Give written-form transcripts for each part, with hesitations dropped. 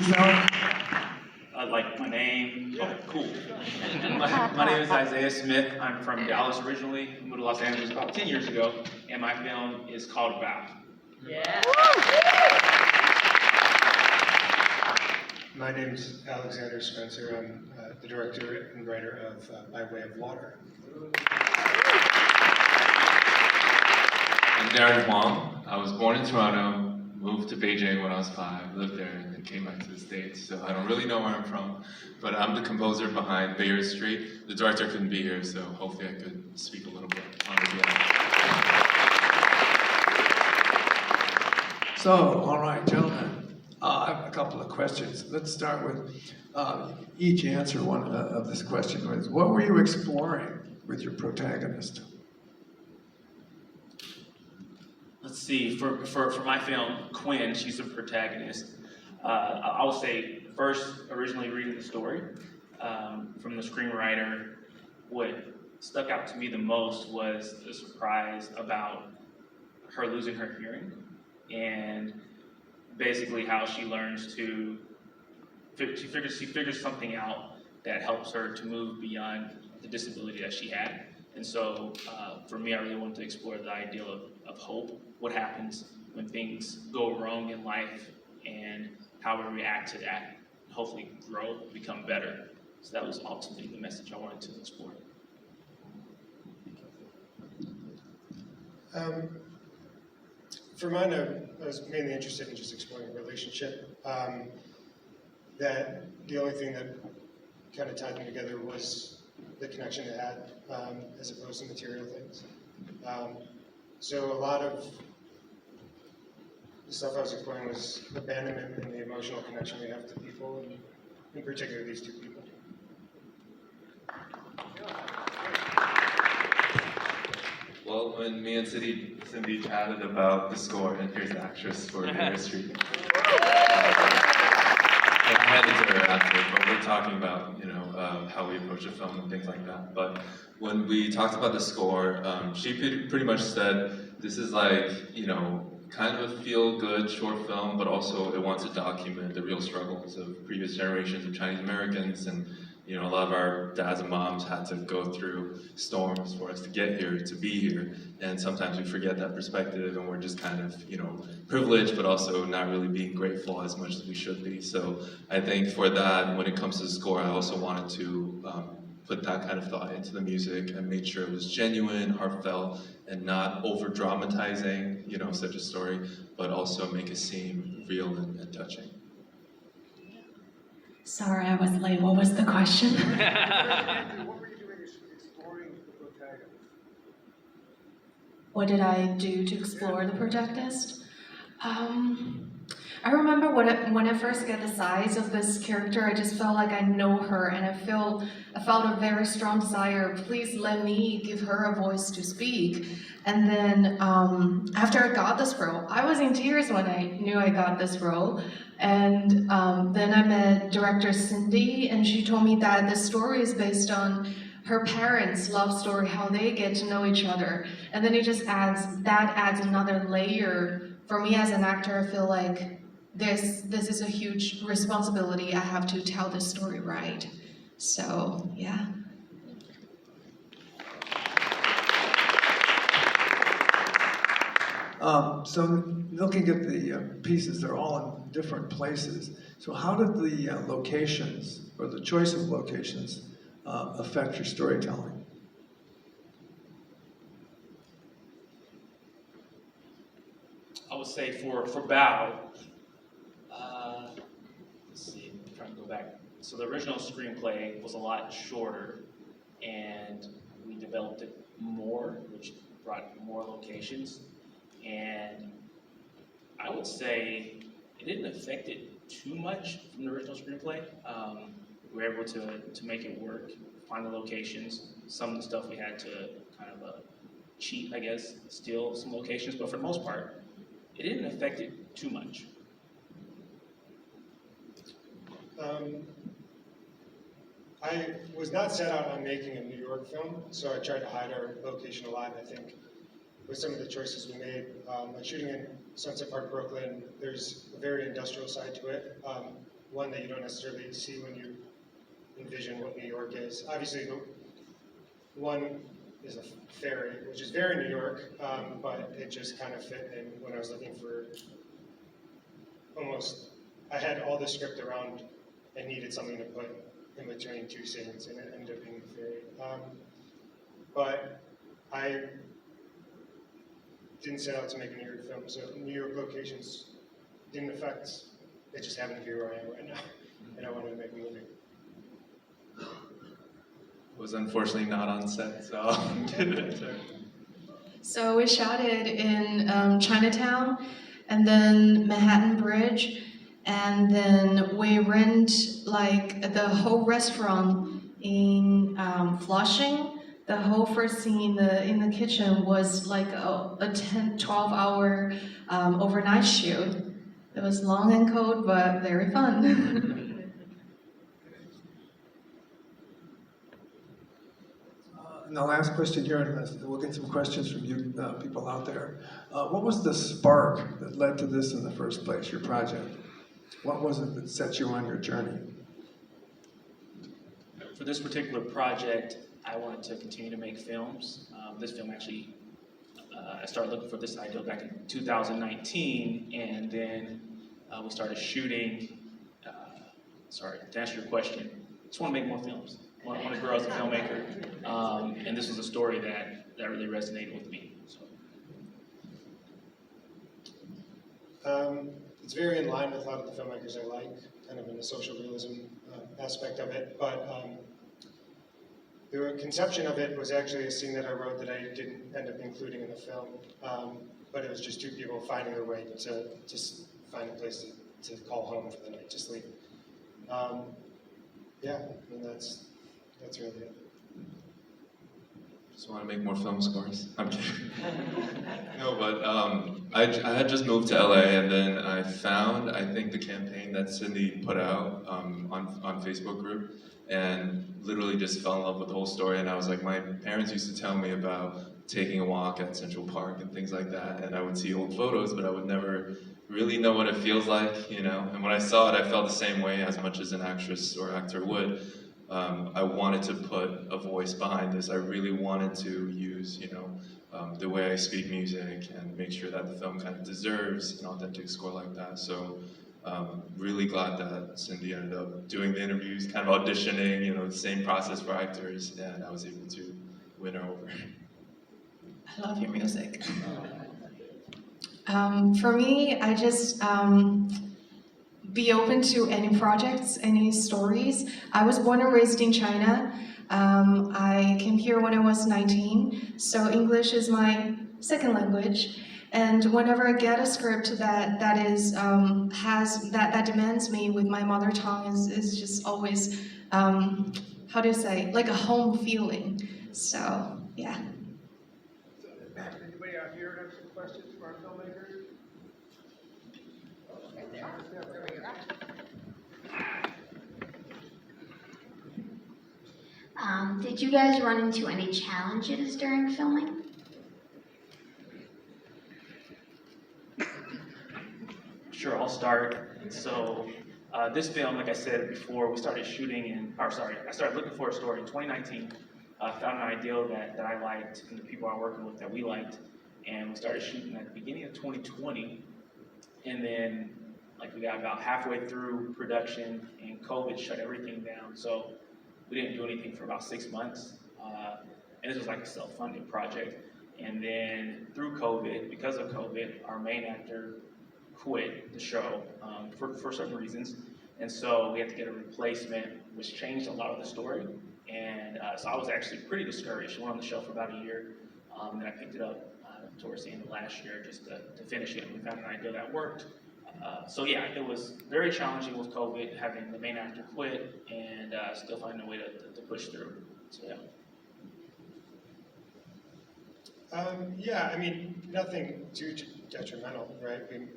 yourself? Like my name. Oh, cool. My name is Isaiah Smith. I'm from Dallas originally. Moved to Los Angeles about 10 years ago, and my film is called Vow. Yeah. My name is Alexander Spencer. I'm the director and writer of By Way of Water. I'm Darren Huang. I was born in Toronto, moved to Beijing when I was 5, lived there, and then came back to the States. So I don't really know where I'm from, but I'm the composer behind Bayard Street. The director couldn't be here, so hopefully I could speak a little bit on his behalf. So, all right, gentlemen, I have a couple of questions. Let's start with each answer one of this question. What were you exploring with your protagonist? Let's see, for my film, Quinn, she's the protagonist. I would say, first, originally reading the story from the screenwriter, what stuck out to me the most was the surprise about her losing her hearing and basically how she learns to, she figures something out that helps her to move beyond the disability that she had. And so for me, I really wanted to explore the idea of hope, what happens when things go wrong in life and how we react to that, hopefully grow, become better. So that was ultimately the message I wanted to explore. For mine, I was mainly interested in just exploring a relationship. That the only thing that kind of tied them together was the connection they had, as opposed to material things. So a lot of the stuff I was exploring was abandonment and the emotional connection we have to people, and in particular these two people. Well, when me and Cindy chatted about the score, and here's the actress for Bayard Street. And I handed to her after, but we're talking about, how we approach a film and things like that. But when we talked about the score, she pretty much said, this is like, kind of a feel-good short film, but also it wants to document the real struggles of previous generations of Chinese Americans, and a lot of our dads and moms had to go through storms for us to get here, to be here, and sometimes we forget that perspective, and we're just kind of, privileged, but also not really being grateful as much as we should be. So I think for that, when it comes to the score, I also wanted to put that kind of thought into the music and made sure it was genuine, heartfelt, and not over-dramatizing, such a story, but also make it seem real and touching. Sorry, I was late. What was the question? What were you doing exploring the protagonist? What did I do to explore the protagonist? I remember when I first got the size of this character, I just felt like I know her, and I felt a very strong desire, please let me give her a voice to speak. And then after I got this role, I was in tears when I knew I got this role. And then I met director Cindy, and she told me that the story is based on her parents' love story, how they get to know each other. And then it just adds another layer. For me as an actor, I feel like this is a huge responsibility. I have to tell this story right. So, yeah. So looking at the pieces, they're all in different places. So how did the locations, or the choice of locations, affect your storytelling? I would say for Bao, let's see, I'm trying to go back. So the original screenplay was a lot shorter, and we developed it more, which brought more locations. And I would say it didn't affect it too much from the original screenplay. We were able to make it work, find the locations. Some of the stuff we had to kind of cheat, I guess, steal some locations, but for the most part, it didn't affect it too much. I was not set out on making a New York film, so I tried to hide our location a lot. I think with some of the choices we made, like shooting in Sunset Park, Brooklyn, there's a very industrial side to it. one that you don't necessarily see when you envision what New York is. Obviously, the one is a ferry, which is very New York, but it just kind of fit in when I was looking for I had all the script around and needed something to put in between two scenes, and it ended up being the ferry. But I didn't set out to make a New York film, so New York locations didn't affect. It just happened to be where I am right now, and I wanted to make a movie. Was unfortunately not on set, so So we shot it in Chinatown, and then Manhattan Bridge, and then we rent like the whole restaurant in Flushing. The whole first scene in the kitchen was like a 12-hour overnight shoot. It was long and cold, but very fun. And the last question here, and we'll get some questions from you people out there. What was the spark that led to this in the first place, your project? What was it that set you on your journey? For this particular project, I wanted to continue to make films. This film actually, I started looking for this idea back in 2019, and then we started shooting. Sorry, to answer your question, just want to make more films. I want to grow as a filmmaker, and this was a story that really resonated with me. So. It's very in line with a lot of the filmmakers I like, kind of in the social realism aspect of it, but the conception of it was actually a scene that I wrote that I didn't end up including in the film, but it was just two people finding their way to just find a place to call home for the night, to sleep. Yeah, I mean, that's really it. just want to make more film scores. I'm kidding. No, but I had just moved to LA, and then I found, I think, the campaign that Cindy put out on Facebook group, and literally just fell in love with the whole story. And I was like, my parents used to tell me about taking a walk at Central Park and things like that, and I would see old photos, but I would never really know what it feels like, you know. And when I saw it, I felt the same way as much as an actress or actor would. I wanted to put a voice behind this. I really wanted to use, you know, the way I speak music and make sure that the film kind of deserves an authentic score like that. So really glad that Cindy ended up doing the interviews, kind of auditioning, you know, the same process for actors, and I was able to win her over. I love your music. For me, I just be open to any projects, any stories. I was born and raised in China. I came here when I was 19, so English is my second language. And whenever I get a script that demands me with my mother tongue is just always how do you say, like a home feeling. So yeah. Anybody out here have some questions for our filmmakers? Did you guys run into any challenges during filming? Sure, I'll start. So this film, like I said before, we started shooting I started looking for a story in 2019. Found an idea that I liked and the people I'm working with that we liked, and we started shooting at the beginning of 2020. And then, like, we got about halfway through production, and COVID shut everything down. So we didn't do anything for about 6 months. And this was like a self-funded project. And then through COVID, because of COVID, our main actor quit the show for certain reasons. And so we had to get a replacement, which changed a lot of the story. And so I was actually pretty discouraged. I went on the show for about a year. And I picked it up towards the end of last year just to finish it. And we found an idea that worked. So yeah, it was very challenging with COVID, having the main actor quit and still finding a way to push through. So yeah. Yeah, I mean, nothing too detrimental, right? We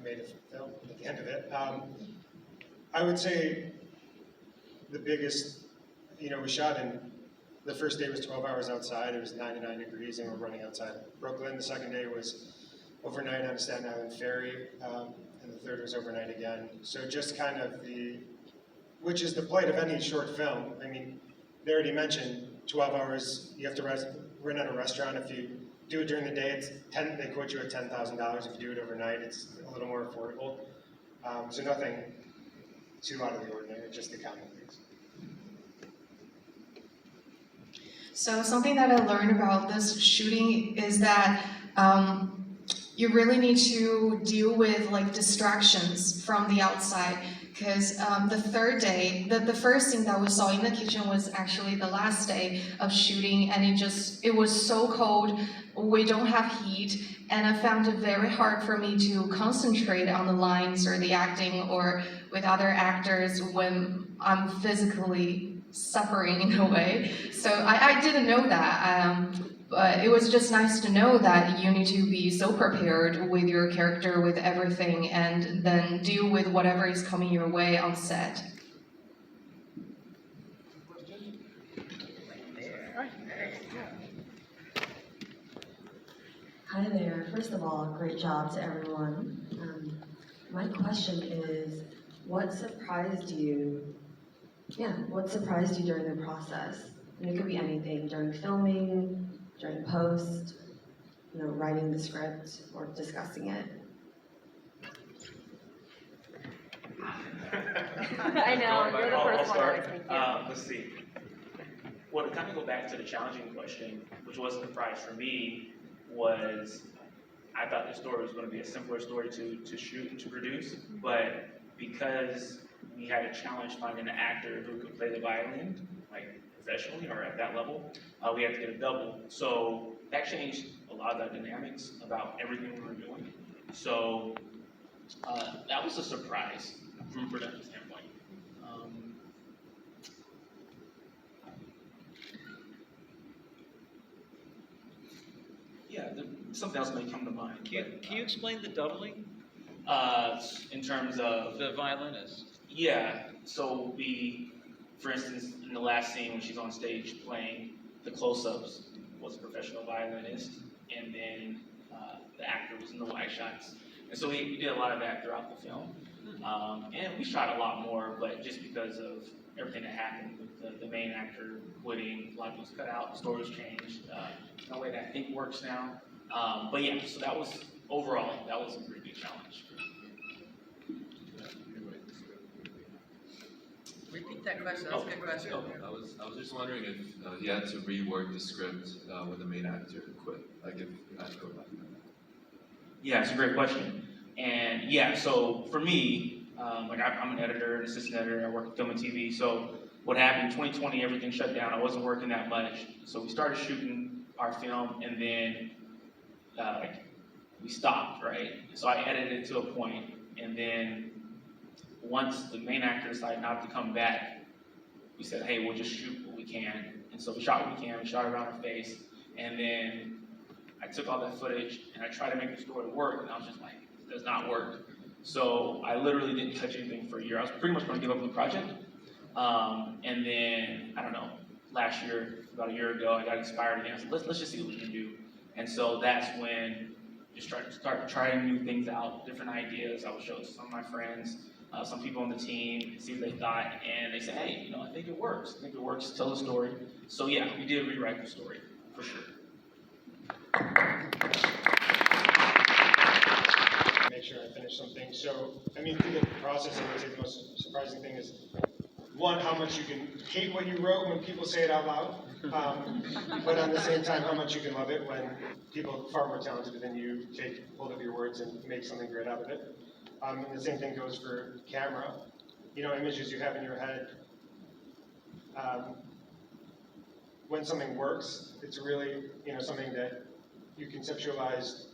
made a film at the end of it. I would say the biggest, you know, we shot the first day was 12 hours outside, it was 99 degrees and we're running outside Brooklyn. The second day was overnight on a Staten Island ferry. and the third was overnight again. So just kind of which is the plight of any short film. I mean, they already mentioned 12 hours, you have to rent at a restaurant. If you do it during the day, they quote you at $10,000. If you do it overnight, it's a little more affordable. So nothing too out of the ordinary, just the common things. So something that I learned about this shooting is that you really need to deal with like distractions from the outside. Because the third day, the first thing that we saw in the kitchen was actually the last day of shooting, and it was so cold. We don't have heat, and I found it very hard for me to concentrate on the lines or the acting or with other actors when I'm physically suffering in a way. So I didn't know that. But it was just nice to know that you need to be so prepared with your character, with everything, and then deal with whatever is coming your way on set. Hi there. First of all, great job to everyone. My question is, what surprised you? What surprised you during the process? And it could be anything, during filming, during post, writing the script or discussing it. I know, you're the I'll first one start. always, thank you. Let's see. Well, to kind of go back to the challenging question, which was a surprise for me, was I thought this story was going to be a simpler story to shoot and to produce, but because we had a challenge finding an actor who could play the violin, like professionally or at that level, we had to get a double. So that changed a lot of the dynamics about everything we were doing. So that was a surprise from a production standpoint. Something else may come to mind. Can you explain the doubling? In terms of The violinist. yeah, so for instance, in the last scene when she's on stage playing, the close-ups was a professional violinist, and then the actor was in the wide shots. And so we did a lot of that throughout the film. And we shot a lot more, but just because of everything that happened with the main actor quitting, a lot of it was cut out, the story was changed, in a way that I think works now. But yeah, so that was, overall, that was a pretty big challenge. Repeat that question, that's a good question. I was just wondering if he had to rework the script when the main actor quit, like if you had to go back. Yeah, it's a great question. And yeah, so for me, like I'm an editor, an assistant editor, I work in film and TV. So what happened in 2020, everything shut down. I wasn't working that much. So we started shooting our film, and then we stopped, right? So I edited it to a point, and then once the main actor decided not to come back, we said, hey, we'll just shoot what we can. And so we shot what we can, we shot around her face, and then I took all that footage and I tried to make the story work, and I was just like, it does not work. So I literally didn't touch anything for a year. I was pretty much going to give up on the project. And then, I don't know, last year, about a year ago, I got inspired again. I said, let's just see what we can do. And so that's when just start trying new things out, different ideas. I would show it to some of my friends, some people on the team, see what they thought, and they said, hey, I think it works. I think it works to tell the story. So yeah, we did rewrite the story, for sure. Make sure I finish something. So, through the process, I would say the most surprising thing is, one, how much you can hate what you wrote when people say it out loud, but at the same time, how much you can love it when people far more talented than you take hold of your words and make something great out of it. And the same thing goes for camera. Images you have in your head. When something works, it's really, something that you conceptualized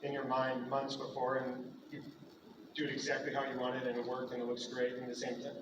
in your mind months before, and you do it exactly how you want it, and it worked, and it looks great. And the same thing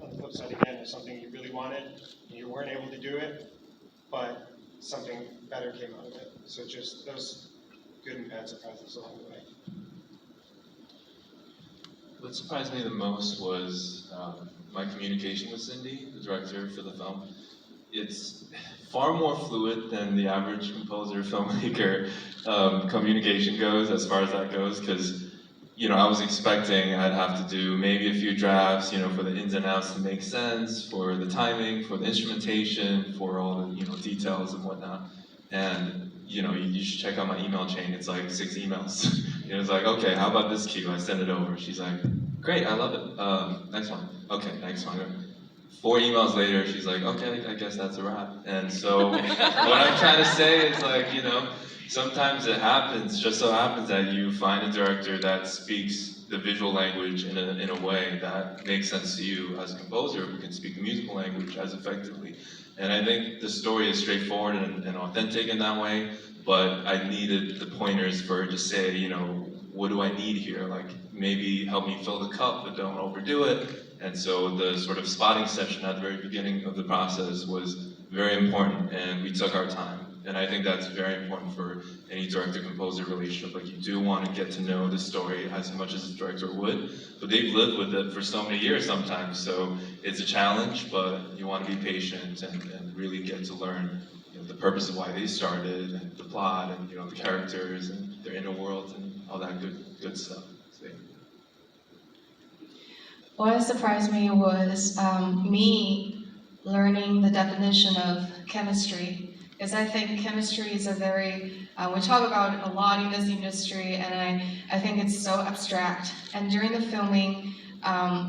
on the flip side again, if something you really wanted, and you weren't able to do it, but something better came out of it. So just those good and bad surprises along the way. What surprised me the most was my communication with Cindy, the director for the film. It's far more fluid than the average composer, filmmaker communication goes, as far as that goes, because I was expecting I'd have to do maybe a few drafts, for the ins and outs to make sense, for the timing, for the instrumentation, for all the, details and whatnot. And, you should check out my email chain. It's like 6 emails. It's like, okay, how about this cue? I send it over. She's like, great, I love it. Next one. Okay, next one. 4 emails later, she's like, okay, I guess that's a wrap. And so what I'm trying to say is like, sometimes it happens, just so happens that you find a director that speaks the visual language in a way that makes sense to you as a composer who can speak the musical language as effectively. And I think the story is straightforward and authentic in that way, but I needed the pointers for her to say, what do I need here? Like, maybe help me fill the cup, but don't overdo it. And so the sort of spotting session at the very beginning of the process was very important, and we took our time. And I think that's very important for any director-composer relationship. Like, you do want to get to know the story as much as the director would, but they've lived with it for so many years sometimes. So it's a challenge, but you want to be patient and really get to learn the purpose of why they started, and the plot, and the characters, and their inner world, and all that good stuff. So, What surprised me was me learning the definition of chemistry, because I think chemistry is a very, we talk about it a lot in this industry, and I think it's so abstract. And during the filming,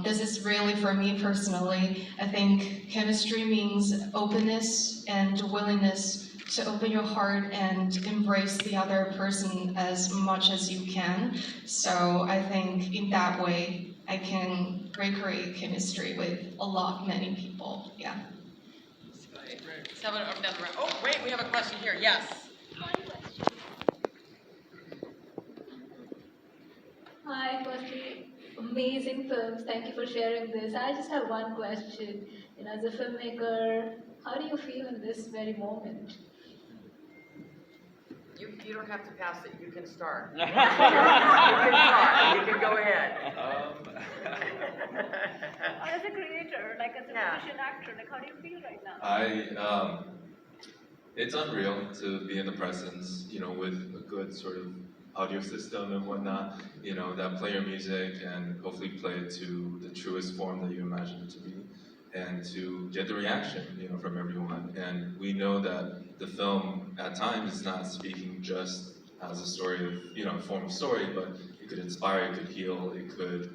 this is really, for me personally, I think chemistry means openness and willingness to open your heart and embrace the other person as much as you can. So I think in that way, I can recreate chemistry with many people, yeah. Someone over down the road. Oh, wait, we have a question here. Yes. Hi, firstly, amazing films. Thank you for sharing this. I just have one question. As a filmmaker, how do you feel in this very moment? You don't have to pass it. You can start. You can start. You can go ahead. As a creator, as a musician actor, how do you feel right now? It's unreal to be in the presence, with a good sort of audio system and whatnot, that play your music and hopefully play it to the truest form that you imagine it to be, and to get the reaction, from everyone. And we know that the film at times is not speaking just as a story of, a form of story, but it could inspire, it could heal, it could,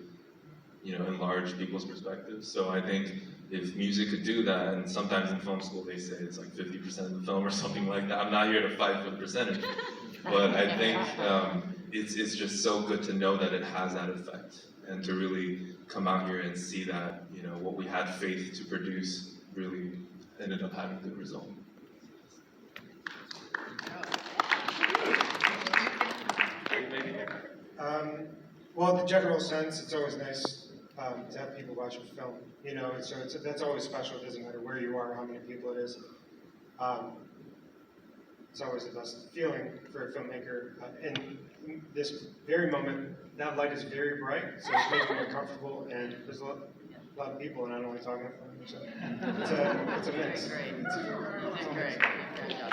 enlarge people's perspectives. So I think if music could do that, and sometimes in film school they say it's like 50% of the film or something like that. I'm not here to fight for the percentage, but I think it's just so good to know that it has that effect, and to really come out here and see that, what we had faith to produce really ended up having a good result. Well, the general sense, it's always nice to have people watch your film, and so that's always special. It doesn't matter where you are, how many people it is. It's always the best feeling for a filmmaker. In this very moment, that light is very bright, so it's making me uncomfortable, and there's a lot of people, and I don't like talking in front of them, so it's a mix. Great. You did great. Great job.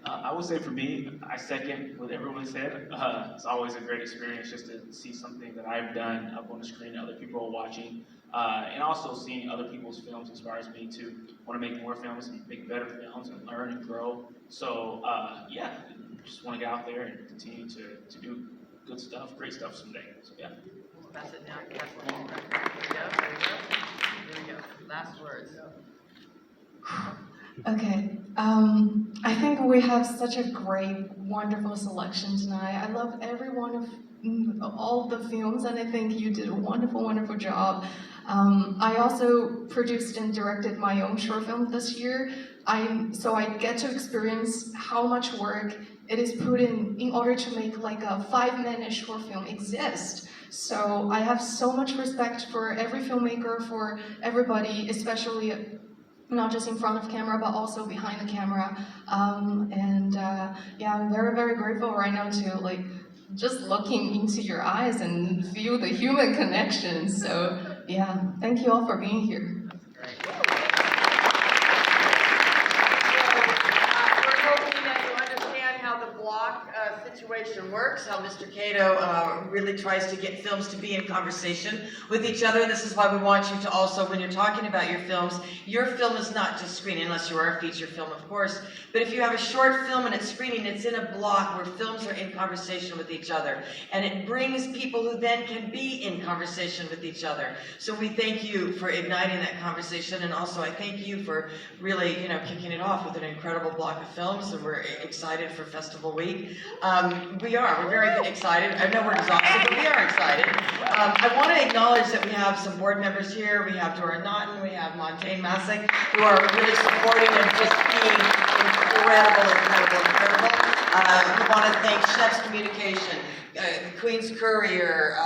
I would say for me, I second what everyone said. It's always a great experience just to see something that I've done up on the screen that other people are watching. And also seeing other people's films inspires me to want to make more films and make better films and learn and grow. So yeah, just want to get out there and continue to do good stuff, great stuff someday. So yeah. Pass it down. Pass it down. There we go. Last words. Okay, I think we have such a great, wonderful selection tonight. I love every one of all the films, and I think you did a wonderful, wonderful job. I also produced and directed my own short film this year, so I get to experience how much work it is put in order to make like a 5-minute short film exist. So I have so much respect for every filmmaker, for everybody, especially not just in front of camera, but also behind the camera. Yeah, I'm very, very grateful right now to just looking into your eyes and feel the human connection. So yeah, thank you all for being here. Great. We're hoping that you understand how the block situation situation works, how Mr. Cato really tries to get films to be in conversation with each other. This is why we want you to also, when you're talking about your films, your film is not just screening, unless you are a feature film, of course, but if you have a short film and it's screening, it's in a block where films are in conversation with each other. And it brings people who then can be in conversation with each other. So we thank you for igniting that conversation, and also I thank you for really, kicking it off with an incredible block of films, and we're excited for Festival Week. We're very excited. I know we're exhausted, but we are excited. I want to acknowledge that we have some board members here. We have Dora Naughton, we have Montaigne Massick, who are really supporting and just being incredible. We want to thank Chef's Communication, Queen's Courier,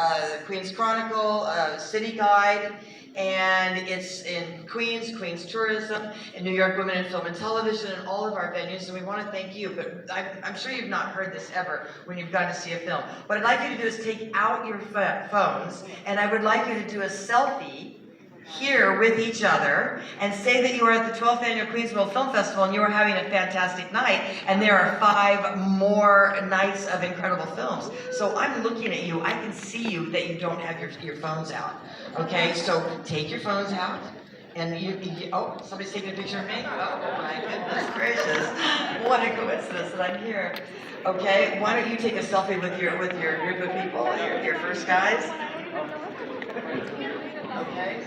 Queen's Chronicle, City Guide, and it's in Queen's Tourism, in New York Women in Film and Television, and all of our venues, and we want to thank you. But I'm sure you've not heard this ever when you've gone to see a film. What I'd like you to do is take out your phones, and I would like you to do a selfie here with each other and say that you are at the 12th Annual Queensville Film Festival and you are having a fantastic night, and there are 5 more nights of incredible films. So I'm looking at you, I can see you that you don't have your phones out. Okay, so take your phones out. And oh, somebody's taking a picture of me? Oh my goodness gracious. What a coincidence that I'm here. Okay, why don't you take a selfie with your group of people, your first guys? Okay.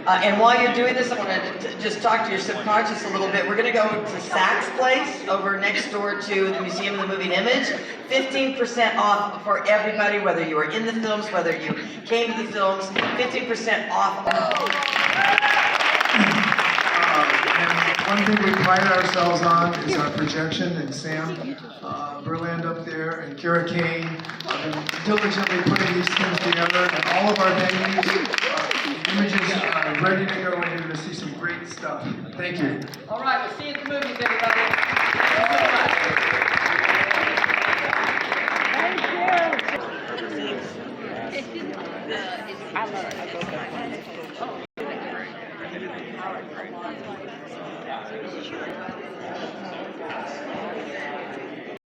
And while you're doing this, I want to just talk to your subconscious a little bit. We're going to go to Saks Place over next door to the Museum of the Moving Image. 15% off for everybody, whether you were in the films, whether you came to the films. 15% off. And one thing we pride ourselves on is our projection, and Sam Berland up there and Kara Kane have been diligently putting these things together, and all of our venues, images are ready to go, and you're going to see some great stuff. Thank you. All right, we'll see you at the movies, everybody. Thank you so much.